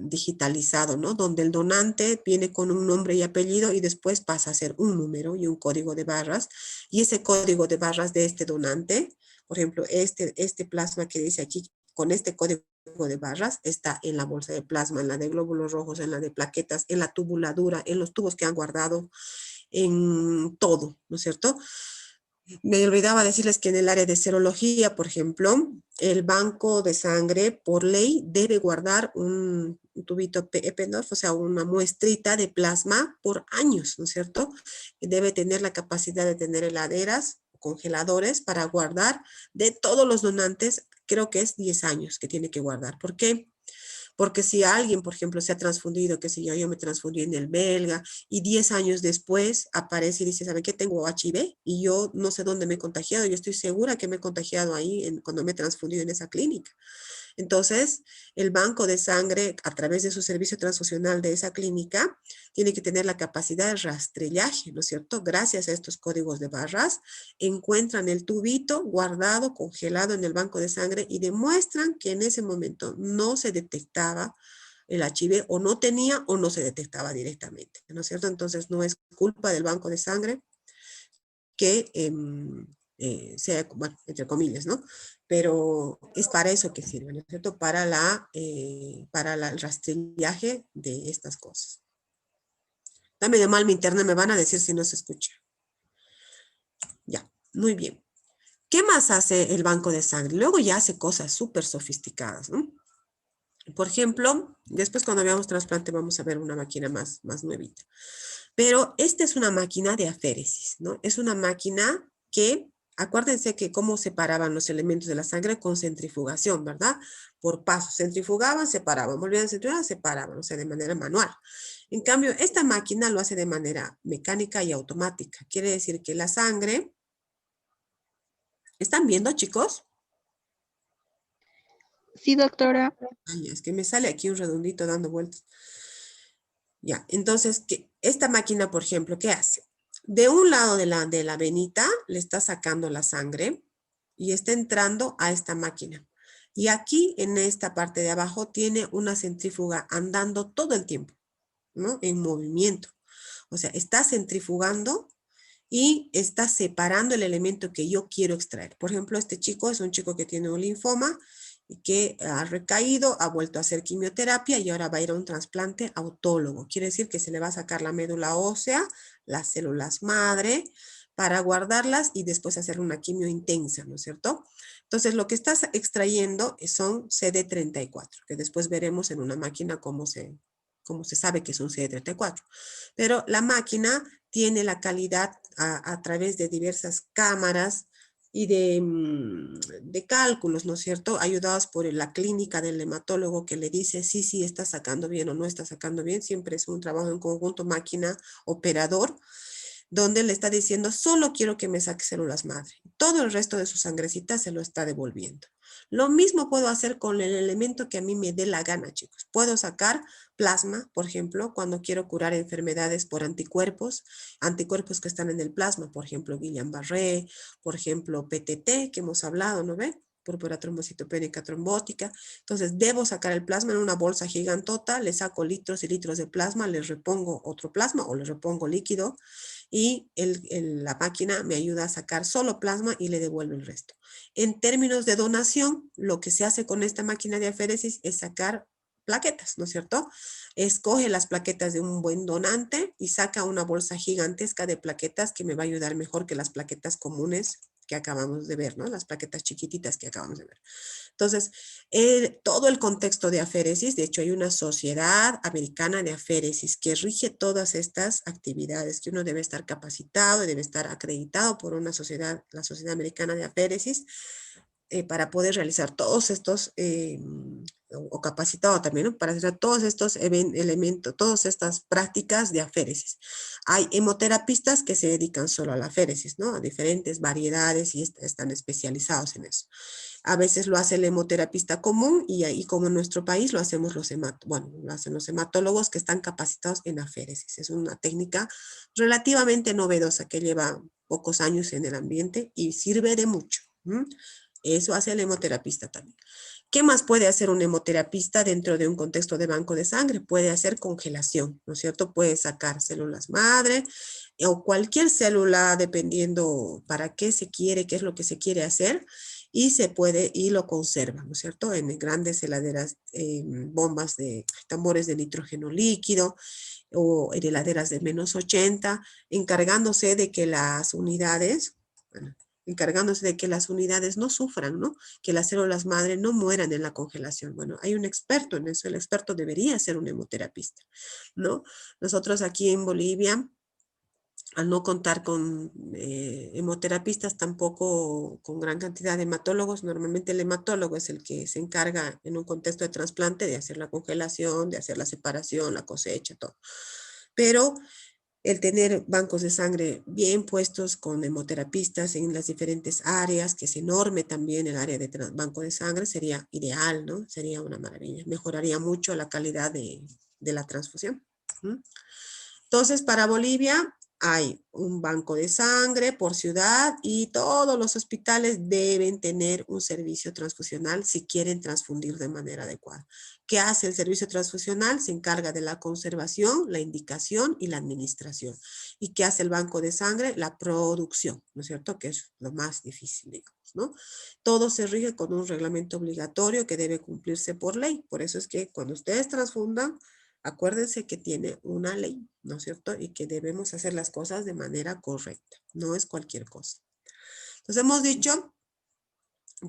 digitalizado, ¿no? Donde el donante viene con un nombre y apellido y después pasa a ser un número y un código de barras, y ese código de barras de este donante, por ejemplo, este plasma que dice aquí, con este código de barras, está en la bolsa de plasma, en la de glóbulos rojos, en la de plaquetas, en la tubuladura, en los tubos que han guardado, en todo, ¿no es cierto? Me olvidaba decirles que en el área de serología, por ejemplo, el banco de sangre, por ley, debe guardar un tubito Eppendorf, o sea, una muestrita de plasma por años, ¿no es cierto? Debe tener la capacidad de tener heladeras, congeladores para guardar de todos los donantes, creo que es 10 años que tiene que guardar. ¿Por qué? Porque si alguien, por ejemplo, se ha transfundido, qué sé yo me transfundí en el belga y 10 años después aparece y dice, ¿sabe qué? Tengo HIV y yo no sé dónde me he contagiado, yo estoy segura que me he contagiado ahí cuando me he transfundido en esa clínica. Entonces, el banco de sangre, a través de su servicio transfusional de esa clínica, tiene que tener la capacidad de rastrillaje, ¿no es cierto? Gracias a estos códigos de barras, encuentran el tubito guardado, congelado en el banco de sangre y demuestran que en ese momento no se detectaba el HIV o no tenía o no se detectaba directamente, ¿no es cierto? Entonces, no es culpa del banco de sangre que sea, bueno, entre comillas, ¿no? Pero es para eso que sirve, ¿no es cierto? Para el rastrillaje de estas cosas. Dame de mal mi internet, me van a decir si no se escucha. Ya, muy bien. ¿Qué más hace el banco de sangre? Luego ya hace cosas súper sofisticadas, ¿no? Por ejemplo, después cuando veamos trasplante vamos a ver una máquina más nuevita. Pero esta es una máquina de aféresis, ¿no? Es una máquina que, acuérdense que cómo separaban los elementos de la sangre con centrifugación, ¿verdad? Por pasos, centrifugaban, separaban, volvían a centrifugar, separaban, o sea, de manera manual. En cambio, esta máquina lo hace de manera mecánica y automática. Quiere decir que la sangre, ¿están viendo, chicos? Sí, doctora. Ay, es que me sale aquí un redondito dando vueltas. Ya, entonces, esta máquina, por ejemplo, ¿qué hace? De un lado de la venita le está sacando la sangre y está entrando a esta máquina. Y aquí, en esta parte de abajo, tiene una centrífuga andando todo el tiempo, ¿no? En movimiento. O sea, está centrifugando y está separando el elemento que yo quiero extraer. Por ejemplo, este chico es un chico que tiene un linfoma y que ha recaído, ha vuelto a hacer quimioterapia y ahora va a ir a un trasplante autólogo. Quiere decir que se le va a sacar la médula ósea, las células madre, para guardarlas y después hacer una quimio intensa, ¿no es cierto? Entonces, lo que estás extrayendo son CD34, que después veremos en una máquina cómo se sabe que es un CD34. Pero la máquina tiene la calidad a través de diversas cámaras y de cálculos, ¿no es cierto? Ayudados por la clínica del hematólogo que le dice sí, está sacando bien o no está sacando bien. Siempre es un trabajo en conjunto máquina-operador, donde le está diciendo, solo quiero que me saque células madre. Todo el resto de su sangrecita se lo está devolviendo. Lo mismo puedo hacer con el elemento que a mí me dé la gana, chicos. Puedo sacar plasma, por ejemplo, cuando quiero curar enfermedades por anticuerpos que están en el plasma, por ejemplo, Guillain-Barré, por ejemplo, PTT, que hemos hablado, ¿no ve? Púrpura trombocitopénica trombótica. Entonces, debo sacar el plasma en una bolsa gigantota, le saco litros y litros de plasma, le repongo otro plasma o le repongo líquido y la máquina me ayuda a sacar solo plasma y le devuelve el resto. En términos de donación, lo que se hace con esta máquina de aféresis es sacar plaquetas, ¿no es cierto? Escoge las plaquetas de un buen donante y saca una bolsa gigantesca de plaquetas que me va a ayudar mejor que las plaquetas comunes que acabamos de ver, ¿no? Las plaquetas chiquititas que acabamos de ver. Entonces, todo el contexto de aféresis, de hecho hay una sociedad americana de aféresis que rige todas estas actividades, que uno debe estar capacitado, debe estar acreditado por una sociedad, la Sociedad Americana de Aféresis, para poder realizar todos estos, o capacitado también, ¿no? Para hacer todos estos elementos, todas estas prácticas de aféresis. Hay hemoterapistas que se dedican solo a la aféresis, ¿no? A diferentes variedades y están especializados en eso. A veces lo hace el hemoterapista común y ahí como en nuestro país lo hacemos lo hacen los hematólogos que están capacitados en aféresis. Es una técnica relativamente novedosa que lleva pocos años en el ambiente y sirve de mucho. Eso hace el hemoterapista también. ¿Qué más puede hacer un hemoterapista dentro de un contexto de banco de sangre? Puede hacer congelación, ¿no es cierto? Puede sacar células madre o cualquier célula dependiendo para qué se quiere, qué es lo que se quiere hacer y se puede y lo conserva, ¿no es cierto? En grandes heladeras, bombas de tambores de nitrógeno líquido o en heladeras de -80, encargándose de que las unidades, bueno, encargándose de que las unidades no sufran, ¿no? Que las células madre no mueran en la congelación. Bueno, hay un experto en eso, el experto debería ser un hemoterapista, ¿no? Nosotros aquí en Bolivia al no contar con hemoterapistas, tampoco con gran cantidad de hematólogos. Normalmente el hematólogo es el que se encarga en un contexto de trasplante de hacer la congelación, de hacer la separación, la cosecha, todo. Pero el tener bancos de sangre bien puestos con hemoterapistas en las diferentes áreas, que es enorme también el área de banco de sangre, sería ideal, ¿no? Sería una maravilla. Mejoraría mucho la calidad de la transfusión. Entonces, para Bolivia hay un banco de sangre por ciudad y todos los hospitales deben tener un servicio transfusional si quieren transfundir de manera adecuada. ¿Qué hace el servicio transfusional? Se encarga de la conservación, la indicación y la administración. ¿Y qué hace el banco de sangre? La producción, ¿no es cierto? Que es lo más difícil, digamos, ¿no? Todo se rige con un reglamento obligatorio que debe cumplirse por ley. Por eso es que cuando ustedes transfundan, acuérdense que tiene una ley, ¿no es cierto? Y que debemos hacer las cosas de manera correcta, no es cualquier cosa. Entonces hemos dicho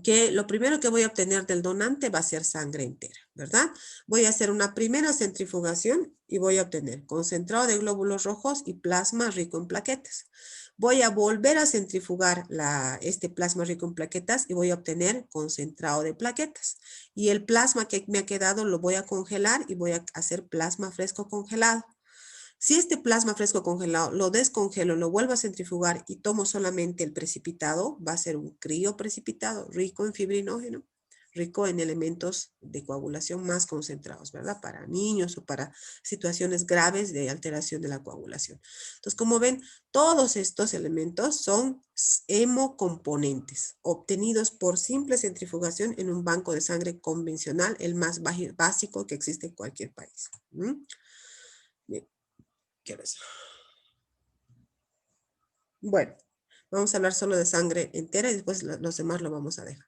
que lo primero que voy a obtener del donante va a ser sangre entera, ¿verdad? Voy a hacer una primera centrifugación y voy a obtener concentrado de glóbulos rojos y plasma rico en plaquetas. Voy a volver a centrifugar este plasma rico en plaquetas y voy a obtener concentrado de plaquetas. Y el plasma que me ha quedado lo voy a congelar y voy a hacer plasma fresco congelado. Si este plasma fresco congelado lo descongelo, lo vuelvo a centrifugar y tomo solamente el precipitado, va a ser un crioprecipitado rico en fibrinógeno, rico en elementos de coagulación más concentrados, ¿verdad? Para niños o para situaciones graves de alteración de la coagulación. Entonces, como ven, todos estos elementos son hemocomponentes obtenidos por simple centrifugación en un banco de sangre convencional, el más básico que existe en cualquier país. Bien. ¿Qué hora es? Bueno, vamos a hablar solo de sangre entera y después los demás lo vamos a dejar.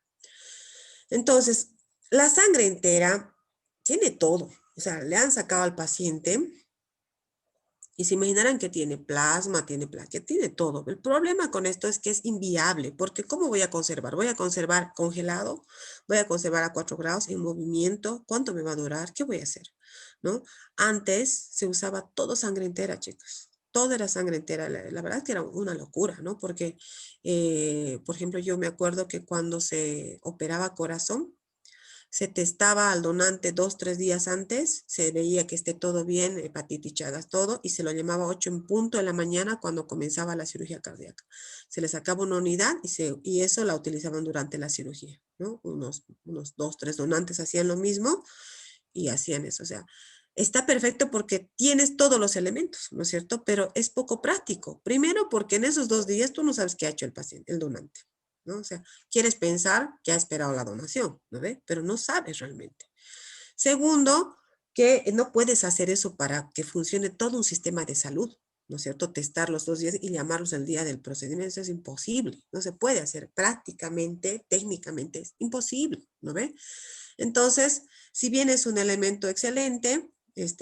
Entonces, la sangre entera tiene todo. O sea, le han sacado al paciente y se imaginarán que tiene plasma, tiene plaquetas, tiene todo. El problema con esto es que es inviable, porque ¿cómo voy a conservar? ¿Voy a conservar congelado? ¿Voy a conservar a 4 grados en movimiento? ¿Cuánto me va a durar? ¿Qué voy a hacer? ¿No? Antes se usaba todo sangre entera, chicos. Todo era sangre entera. La verdad es que era una locura, ¿no? Porque, por ejemplo, yo me acuerdo que cuando se operaba corazón, se testaba al donante 2, 3 días antes, se veía que esté todo bien, hepatitis, Chagas, todo, y se lo llamaba 8 en punto de la mañana cuando comenzaba la cirugía cardíaca. Se le sacaba una unidad y eso la utilizaban durante la cirugía, ¿no? Unos 2, 3 donantes hacían lo mismo y hacían eso. O sea, está perfecto porque tienes todos los elementos, ¿no es cierto? Pero es poco práctico. Primero porque en esos 2 días tú no sabes qué ha hecho el paciente, el donante, ¿no? O sea, quieres pensar que ha esperado la donación, ¿no ve? Pero no sabes realmente. Segundo, que no puedes hacer eso para que funcione todo un sistema de salud, ¿no es cierto? Testar los 2 días y llamarlos el día del procedimiento, eso es imposible, no se puede hacer prácticamente, técnicamente es imposible, ¿no ve? Entonces, si bien es un elemento excelente,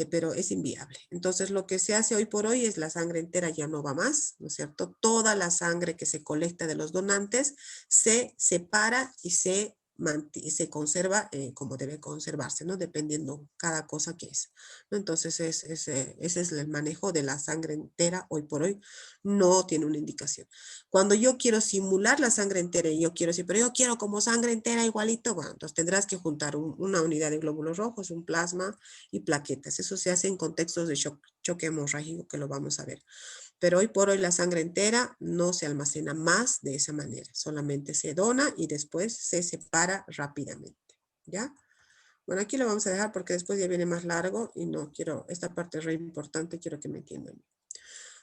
pero es inviable. Entonces, lo que se hace hoy por hoy es la sangre entera ya no va más, ¿no es cierto? Toda la sangre que se colecta de los donantes se separa y se conserva como debe conservarse, ¿no? Dependiendo cada cosa que es, ¿no? Entonces, ese es el manejo de la sangre entera hoy por hoy, no tiene una indicación. Cuando yo quiero simular la sangre entera y yo quiero decir, pero yo quiero como sangre entera igualito, bueno, entonces tendrás que juntar una unidad de glóbulos rojos, un plasma y plaquetas. Eso se hace en contextos de choque hemorrágico, que lo vamos a ver. Pero hoy por hoy la sangre entera no se almacena más de esa manera. Solamente se dona y después se separa rápidamente. ¿Ya? Bueno, aquí lo vamos a dejar porque después ya viene más largo y no quiero, esta parte es re importante, quiero que me entiendan.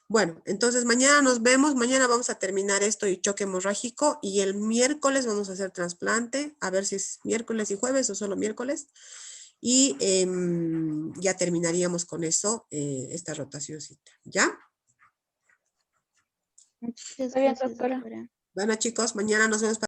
Bueno, entonces mañana nos vemos, mañana vamos a terminar esto y choque hemorrágico y el miércoles vamos a hacer trasplante, a ver si es miércoles y jueves o solo miércoles. Y ya terminaríamos con eso, esta rotacióncita, ¿ya? Muchas Está bien, gracias, doctora. doctora. Bueno, chicos, mañana nos vemos.